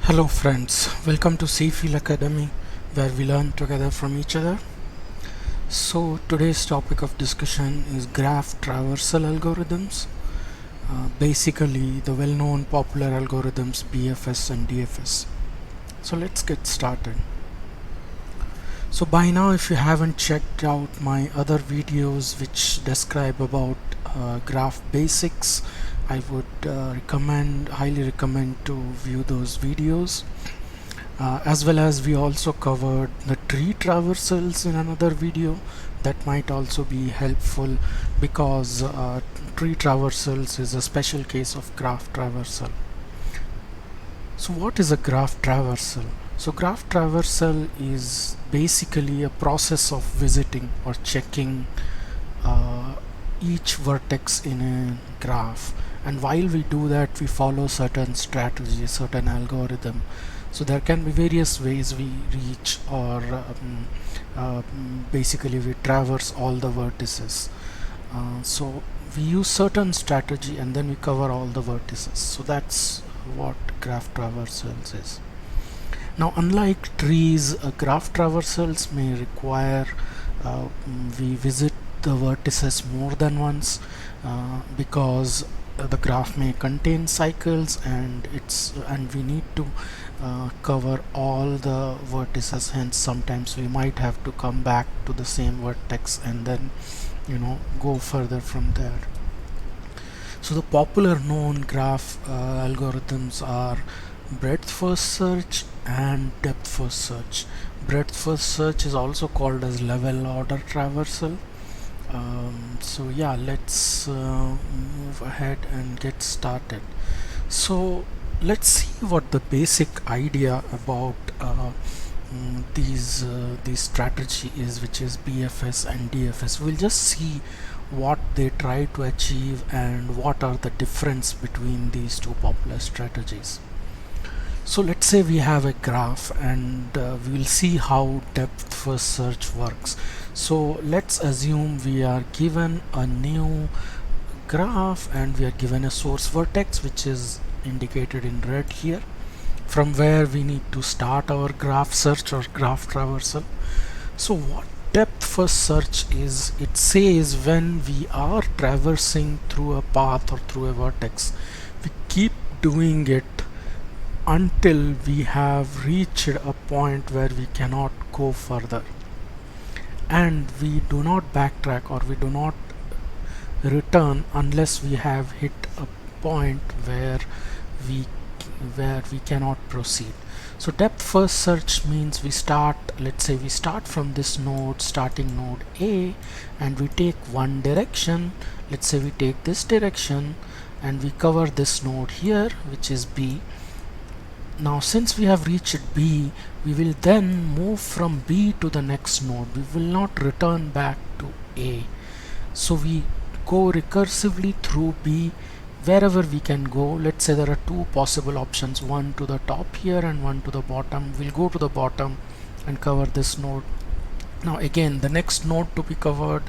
Hello friends, welcome to Seafield Academy where we learn together from each other. So today's topic of discussion is graph traversal algorithms. Basically the well-known popular algorithms BFS and DFS. So let's get started. So by now, if you haven't checked out my other videos which describe about graph basics, I would highly recommend to view those videos. As well as we also covered the tree traversals in another video that might also be helpful because tree traversals is a special case of graph traversal. So what is a graph traversal? So graph traversal is basically a process of visiting or checking each vertex in a graph, and while we do that we follow certain strategy, certain algorithm. So there can be various ways we reach or basically we traverse all the vertices. So we use certain strategy and then we cover all the vertices. So that's what graph traversals is. Now unlike trees, graph traversals may require we visit the vertices more than once because the graph may contain cycles and we need to cover all the vertices, hence sometimes we might have to come back to the same vertex and then go further from there. So the popular known graph algorithms are breadth first search and depth first search. Breadth first search is also called as level order traversal. So yeah, let's move ahead and get started. So let's see what the basic idea about these strategy is, which is BFS and DFS. We'll just see what they try to achieve and what are the difference between these two popular strategies. So let's say we have a graph and we'll see how depth first search works. So let's assume we are given a new graph and we are given a source vertex which is indicated in red here, from where we need to start our graph search or graph traversal. So what depth first search is, it says when we are traversing through a path or through a vertex, we keep doing it until we have reached a point where we cannot go further, and we do not backtrack or we do not return unless we have hit a point where we cannot proceed. So depth first search means we start, let's say we start from this node, starting node A, and we take one direction. Let's say we take this direction and we cover this node here, which is B. Now since we have reached B, we will then move from B to the next node. We will not return back to A. So we go recursively through B wherever we can go. Let's say there are two possible options, one to the top here and one to the bottom. We'll go to the bottom and cover this node. Now again, the next node to be covered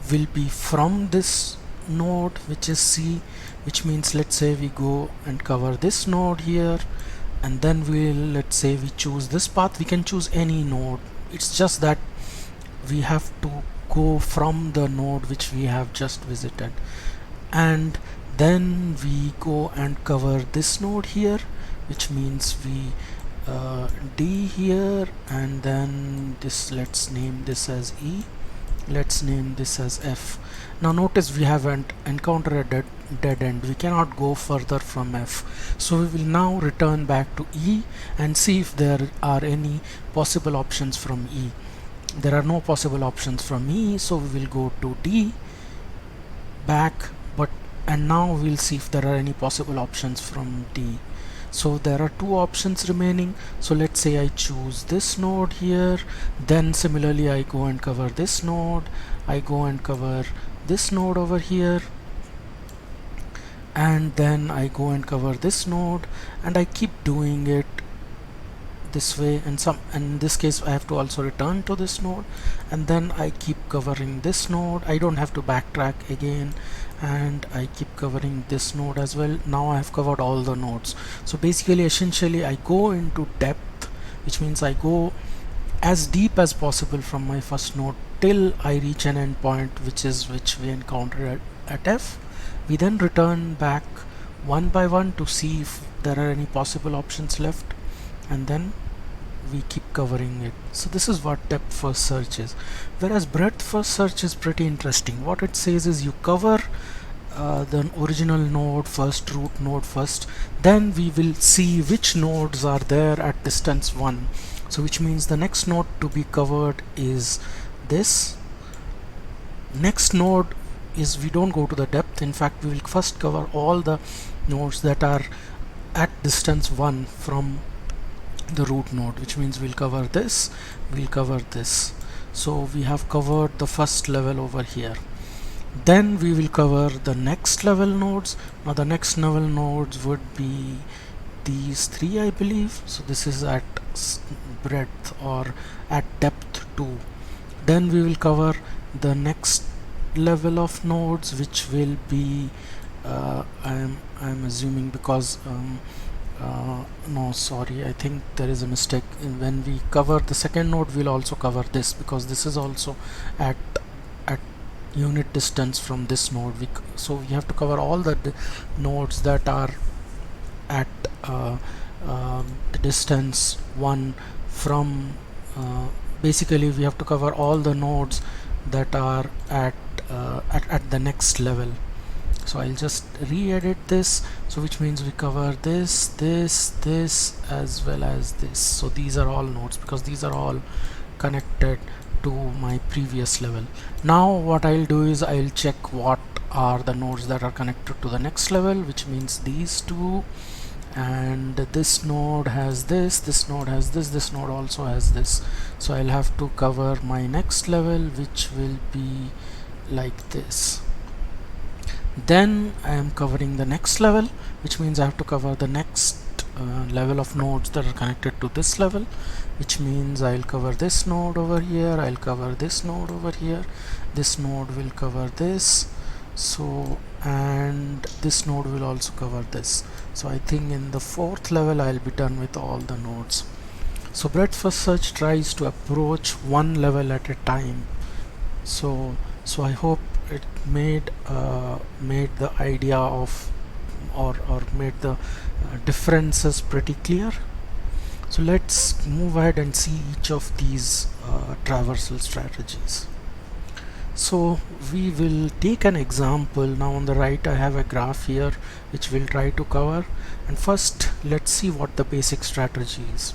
will be from this node, which is C, which means let's say we go and cover this node here, and then let's say we choose this path. We can choose any node, it's just that we have to go from the node which we have just visited, and then we go and cover this node here, which means we D here, and then this, let's name this as E, let's name this as F. Now notice we haven't encountered a dead end, we cannot go further from F. So we will now return back to E and see if there are any possible options from E. There are no possible options from E, so we will go to D, back, and now we'll see if there are any possible options from D. So there are two options remaining. So let's say I choose this node here, then similarly I go and cover this node, I go and cover this node over here, and then I go and cover this node, and I keep doing it this way, and in this case I have to also return to this node, and then I keep covering this node. I don't have to backtrack again, and I keep covering this node as well. Now I have covered all the nodes. So basically, essentially, I go into depth, which means I go as deep as possible from my first node till I reach an endpoint, which we encountered at F. We then return back one by one to see if there are any possible options left, and then we keep covering it. So this is what depth first search is. Whereas breadth first search is pretty interesting. What it says is you cover the original node first, root node first, then we will see which nodes are there at distance 1. So which means the next node to be covered is this. Next node is, we don't go to the depth. In fact, we will first cover all the nodes that are at distance 1 from the root node, which means we'll cover this, we'll cover this. So we have covered the first level over here. Then we will cover the next level nodes. Now the next level nodes would be these 3, I believe. So this is at breadth or at depth 2. Then we will cover the next level of nodes, which will be I'm assuming, because no, sorry, I think there is a mistake. When we cover the second node, we'll also cover this, because this is also at unit distance from this node. So we have to cover all the nodes that are at the distance 1 from basically we have to cover all the nodes that are at the next level. So I'll just re-edit this, so which means we cover this, this as well as this. So these are all nodes, because these are all connected to my previous level. Now what I'll do is I'll check what are the nodes that are connected to the next level, which means these two, and this node has this node has this node also has this. So I'll have to cover my next level, which will be like this. Then I am covering the next level, which means I have to cover the next level of nodes that are connected to this level, which means I'll cover this node over here, I'll cover this node over here, this node will cover this, so, and this node will also cover this. So I think in the 4th level I'll be done with all the nodes. So breadth first search tries to approach one level at a time. So I hope it made the idea of or made the differences pretty clear. So let's move ahead and see each of these traversal strategies. So we will take an example. Now on the right I have a graph here which we'll try to cover, and first let's see what the basic strategy is.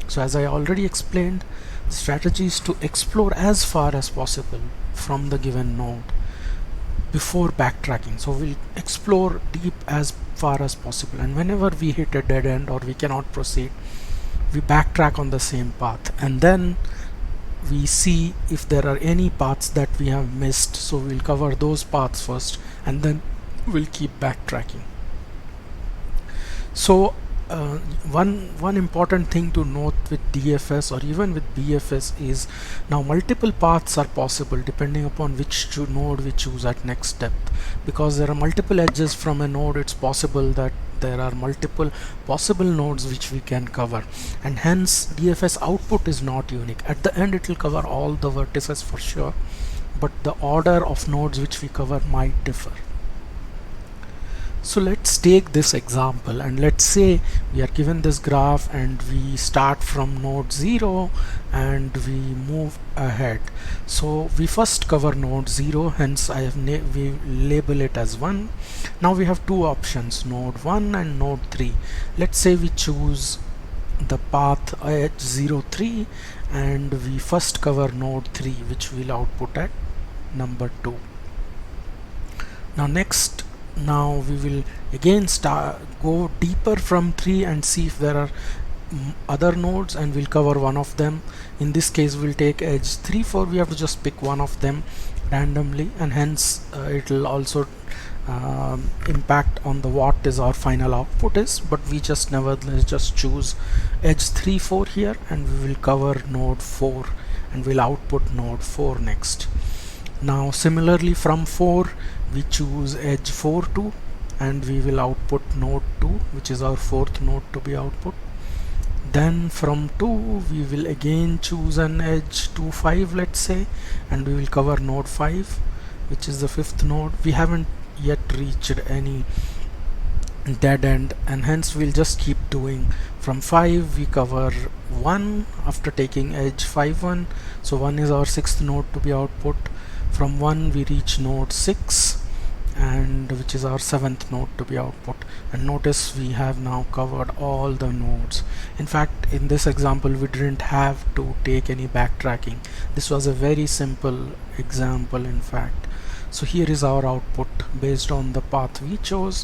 So as I already explained, the strategy is to explore as far as possible from the given node before backtracking. So we'll explore deep as far as possible, and whenever we hit a dead end or we cannot proceed, we backtrack on the same path, and then we see if there are any paths that we have missed. So we'll cover those paths first, and then we'll keep backtracking. So one important thing to note with DFS or even with BFS is now multiple paths are possible depending upon which node we choose at next depth. Because there are multiple edges from a node, it's possible that there are multiple possible nodes which we can cover, and hence DFS output is not unique. At the end it will cover all the vertices for sure, but the order of nodes which we cover might differ. So let's take this example, and let's say we are given this graph and we start from node 0 and we move ahead. So we first cover node 0, hence we label it as 1. Now we have two options, node 1 and node 3. Let's say we choose the path at 0, 3, and we first cover node 3, which will output at number 2. Now we will again go deeper from 3 and see if there are other nodes, and we'll cover one of them. In this case we'll take edge 3, 4. We have to just pick one of them randomly, and hence it will also impact on the what is our final output is, but we just nevertheless just choose edge 3 4 here, and we will cover node 4 and we'll output node 4 next. Now similarly from 4 we choose edge 4 2 and we will output node 2, which is our fourth node to be output. Then from 2 we will again choose an edge 2 5, let's say, and we will cover node 5, which is the fifth node. We haven't yet reached any dead end, and hence we'll just keep doing. From 5 we cover 1 after taking edge 5 1, so 1 is our sixth node to be output. From 1 we reach node 6, and which is our seventh node to be output. And notice we have now covered all the nodes. In fact, in this example we didn't have to take any backtracking. This was a very simple example, in fact. So here is our output based on the path we chose,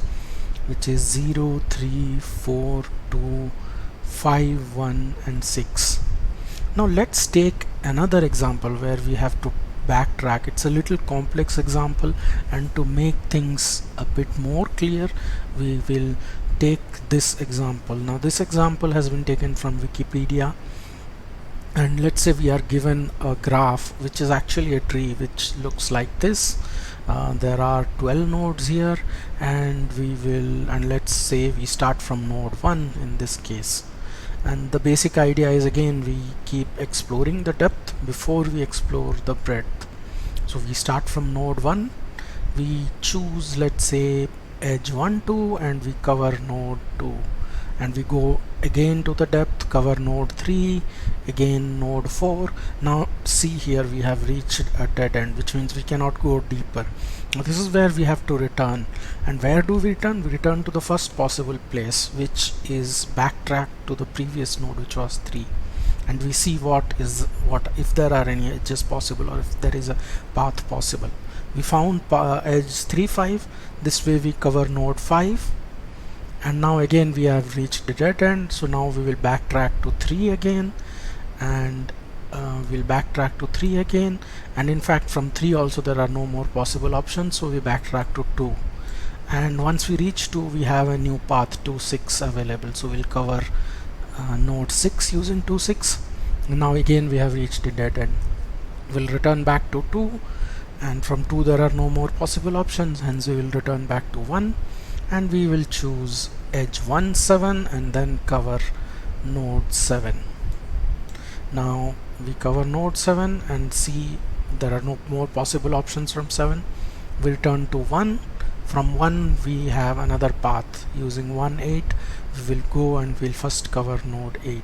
which is 0 3 4 2 5 1 and 6. Now let's take another example where we have to backtrack. It's a little complex example, and to make things a bit more clear we will take this example. Now this example has been taken from Wikipedia, and let's say we are given a graph which is actually a tree which looks like this. There are 12 nodes here, and let's say we start from node 1 in this case. And the basic idea is, again, we keep exploring the depth before we explore the breadth. So we start from node 1, we choose, let's say, edge 1 2, and we cover node 2, and we go again to the depth, cover node 3, again node 4. Now see, here we have reached a dead end, which means we cannot go deeper. Now this is where we have to return. And where do we return? We return to the first possible place, which is backtrack to the previous node, which was 3, and we see what if there are any edges possible, or if there is a path possible. We found edge 3 5. This way we cover node 5, and now again we have reached the dead end. So now we will backtrack to 3 again, and we'll backtrack to 3 again, and in fact from 3 also there are no more possible options, so we backtrack to 2. And once we reach 2 we have a new path 2 6 available, so we'll cover node 6 using 2 6. And now again we have reached the dead end. We'll return back to 2, and from 2 there are no more possible options, hence we will return back to 1, and we will choose edge 1 7 and then cover node 7. Now we cover node 7 and see there are no more possible options from 7. We return to 1. From 1 we have another path using 1 8. We will go and we'll first cover node 8.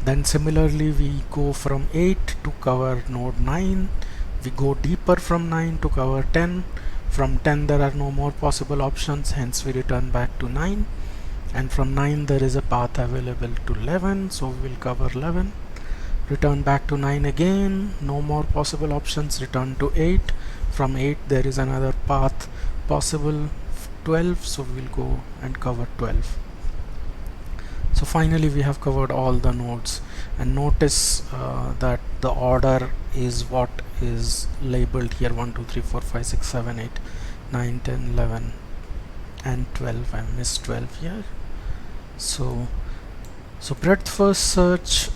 Then similarly we go from 8 to cover node 9. We go deeper from 9 to cover 10. From 10 there are no more possible options, hence we return back to 9. And from 9 there is a path available to 11, so we will cover 11. Return back to 9 again, no more possible options, return to 8. From 8 there is another path possible, 12, so we will go and cover 12. So finally we have covered all the nodes, and notice that the order is what is labeled here: 1 2 3 4 5 6 7 8 9 10 11 and 12. I missed 12 here. So depth first search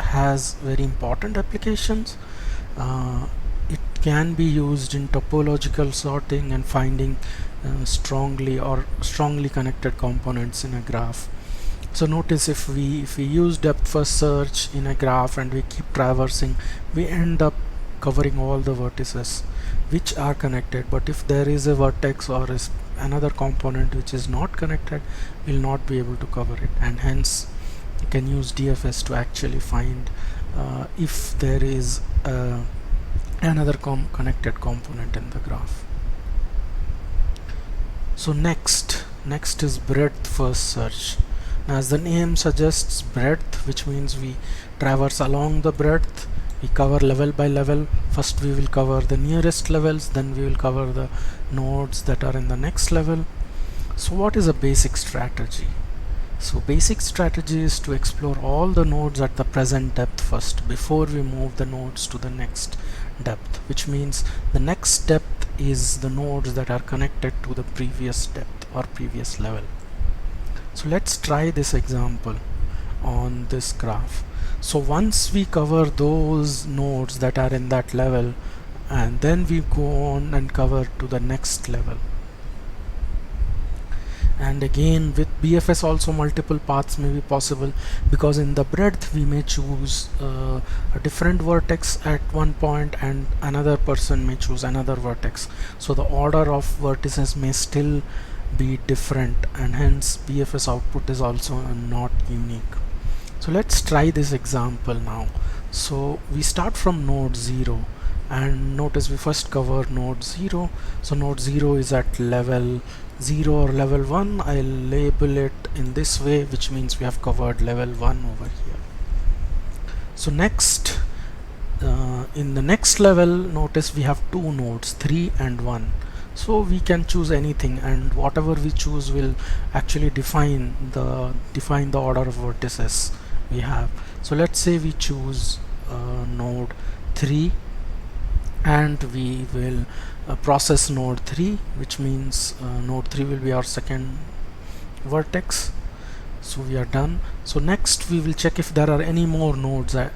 has very important applications. It can be used in topological sorting and finding strongly connected components in a graph. So notice, if we use depth first search in a graph and we keep traversing, we end up covering all the vertices which are connected. But if there is a vertex or is another component which is not connected, we'll not be able to cover it, and hence you can use DFS to actually find if there is another connected component in the graph. So next is breadth first search. Now, as the name suggests, breadth, which means we traverse along the breadth. We cover level by level. First we will cover the nearest levels, then we will cover the nodes that are in the next level. So what is a basic strategy? So basic strategy is to explore all the nodes at the present depth first before we move the nodes to the next depth, which means the next depth is the nodes that are connected to the previous depth or previous level. So let's try this example on this graph. So once we cover those nodes that are in that level, and then we go on and cover to the next level. And again, with BFS also multiple paths may be possible, because in the breadth we may choose a different vertex at one point and another person may choose another vertex, so the order of vertices may still be different, and hence BFS output is also not unique. So let's try this example now. So we start from node 0, and notice we first cover node 0. So node 0 is at level 0 or level 1. I'll label it in this way, which means we have covered level 1 over here. So next, in the next level, notice we have two nodes, 3 and 1. So we can choose anything, and whatever we choose will actually define the order of vertices we have. So let's say we choose node 3, and we will process node 3, which means node 3 will be our second vertex. So we are done. So next we will check if there are any more nodes at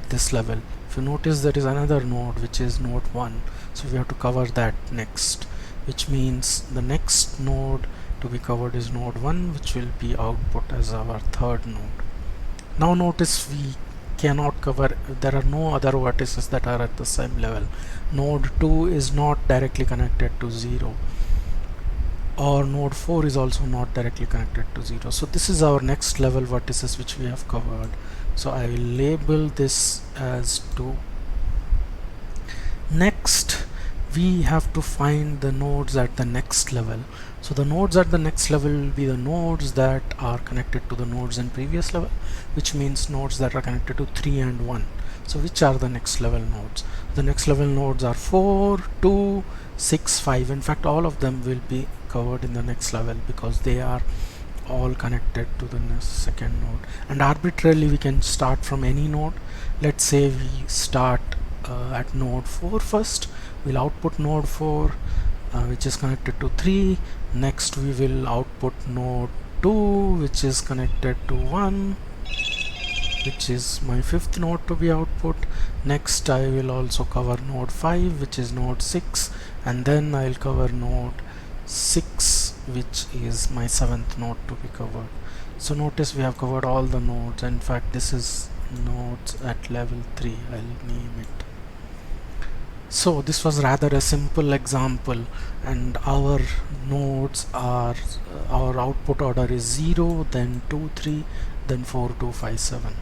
this level. If you notice, there is another node which is node 1, so we have to cover that next, which means the next node to be covered is node 1, which will be output as our third node. Now notice we cannot cover, there are no other vertices that are at the same level. Node 2 is not directly connected to 0, or node 4 is also not directly connected to 0. So this is our next level vertices which we have covered. So I will label this as 2. Next, we have to find the nodes at the next level. So the nodes at the next level will be the nodes that are connected to the nodes in previous level, which means nodes that are connected to 3 and 1. So which are the next level nodes? The next level nodes are 4, 2, 6, 5. In fact, all of them will be covered in the next level because they are all connected to the second node. And arbitrarily we can start from any node. Let's say we start at node 4 first. We'll output node 4, which is connected to 3. Next we will output node 2, which is connected to 1, which is my fifth node to be output. Next I will also cover node 5, which is node 6, and then I'll cover node 6, which is my seventh node to be covered. So notice we have covered all the nodes. In fact, this is nodes at level 3. I'll name it. So this was rather a simple example, and our nodes are, our output order is 0, then 2, 3, then 4, 2, 5, 7.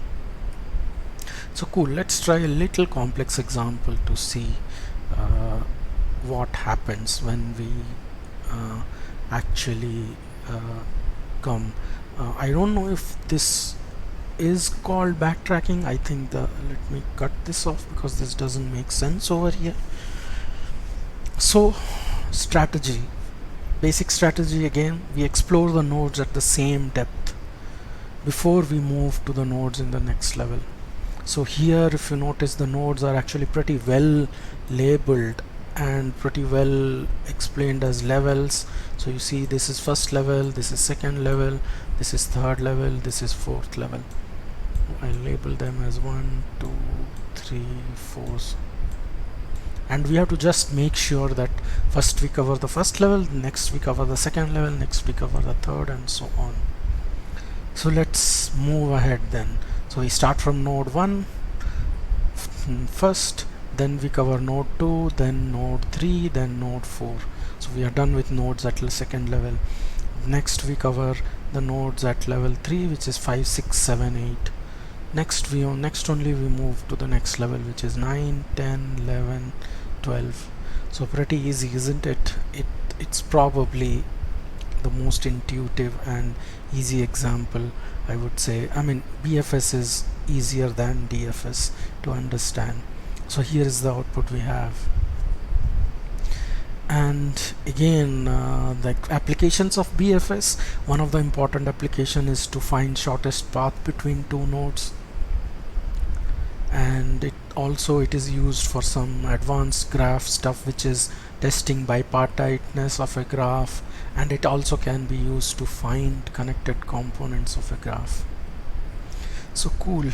So cool, let's try a little complex example to see what happens when we actually come. I don't know if this is called backtracking. I think let me cut this off because this doesn't make sense over here. So strategy, basic strategy again, we explore the nodes at the same depth before we move to the nodes in the next level. So here, if you notice, the nodes are actually pretty well labeled and pretty well explained as levels. So you see, this is first level, this is second level, this is third level, this is fourth level. I'll label them as 1, 2, 3, 4, and we have to just make sure that first we cover the first level, next we cover the second level, next we cover the third, and so on. So let's move ahead then. So we start from node 1 first, then we cover node 2, then node 3, then node 4. So we are done with nodes at the second level. Next we cover the nodes at level 3, which is 5, 6, 7, 8. Next only we move to the next level, which is 9, 10, 11, 12. So pretty easy, isn't it? It's probably the most intuitive and easy example, I would say. I mean, BFS is easier than DFS to understand. So here is the output we have. And again, the applications of BFS, one of the important application is to find shortest path between two nodes, and it is used for some advanced graph stuff which is testing bipartiteness of a graph, and it also can be used to find connected components of a graph. So cool.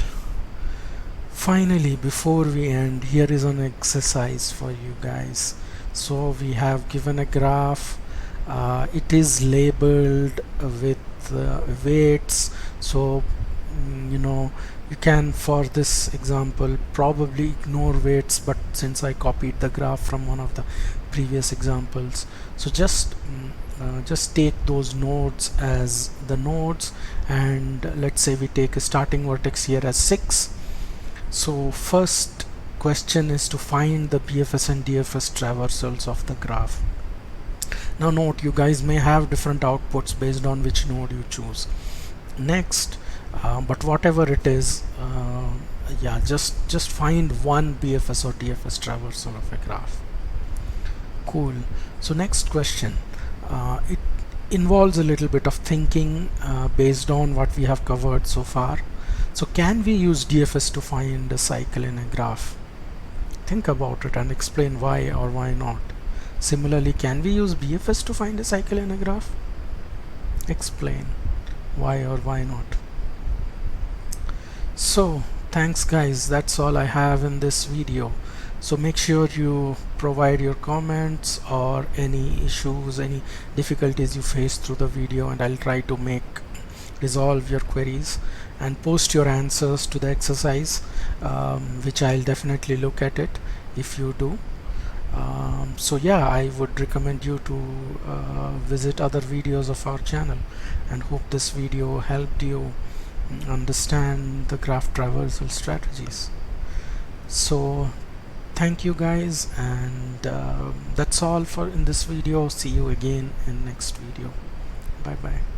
Finally, before we end, here is an exercise for you guys. So we have given a graph, it is labeled with weights. So you can, for this example, probably ignore weights, but since I copied the graph from one of the previous examples, so just take those nodes as the nodes, and let's say we take a starting vertex here as 6. So first question is to find the BFS and DFS traversals of the graph. Now note, you guys may have different outputs based on which node you choose. Next, but whatever it is, yeah, just find one BFS or DFS traversal of a graph. Cool. So next question, it involves a little bit of thinking based on what we have covered so far. So can we use DFS to find a cycle in a graph? Think about it and explain why or why not. Similarly, can we use BFS to find a cycle in a graph? Explain why or why not. So thanks guys, that's all I have in this video. So make sure you provide your comments or any issues, any difficulties you face through the video, and I'll try to resolve your queries, and post your answers to the exercise, which I'll definitely look at it if you do. So yeah, I would recommend you to visit other videos of our channel, and hope this video helped you understand the graph traversal strategies. So thank you guys, and that's all for in this video. See you again in next video. Bye bye.